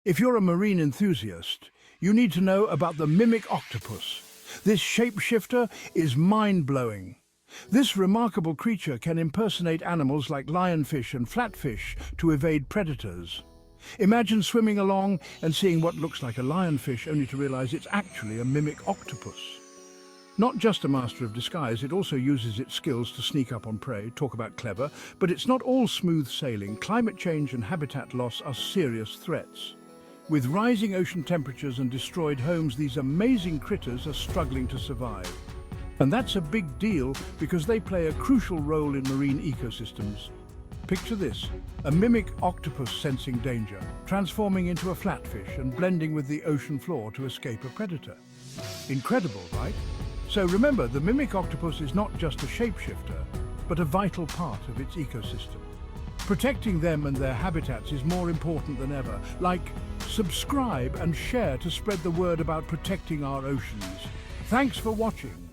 If you're a marine enthusiast, you need to know about the mimic octopus. This shapeshifter is mind-blowing. This remarkable creature can impersonate animals like lionfish and flatfish to evade predators. Imagine swimming along and seeing what looks like a lionfish only to realize it's actually a mimic octopus. Not just a master of disguise, it also uses its skills to sneak up on prey. Talk about clever, but it's not all smooth sailing. Climate change and habitat loss are serious threats. With rising ocean temperatures and destroyed homes, these amazing critters are struggling to survive. And that's a big deal because they play a crucial role in marine ecosystems. Picture this, a mimic octopus sensing danger, transforming into a flatfish and blending with the ocean floor to escape a predator. Incredible, right? So remember, the mimic octopus is not just a shapeshifter, but a vital part of its ecosystem. Protecting them and their habitats is more important than ever. Like, subscribe and share to spread the word about protecting our oceans. Thanks for watching.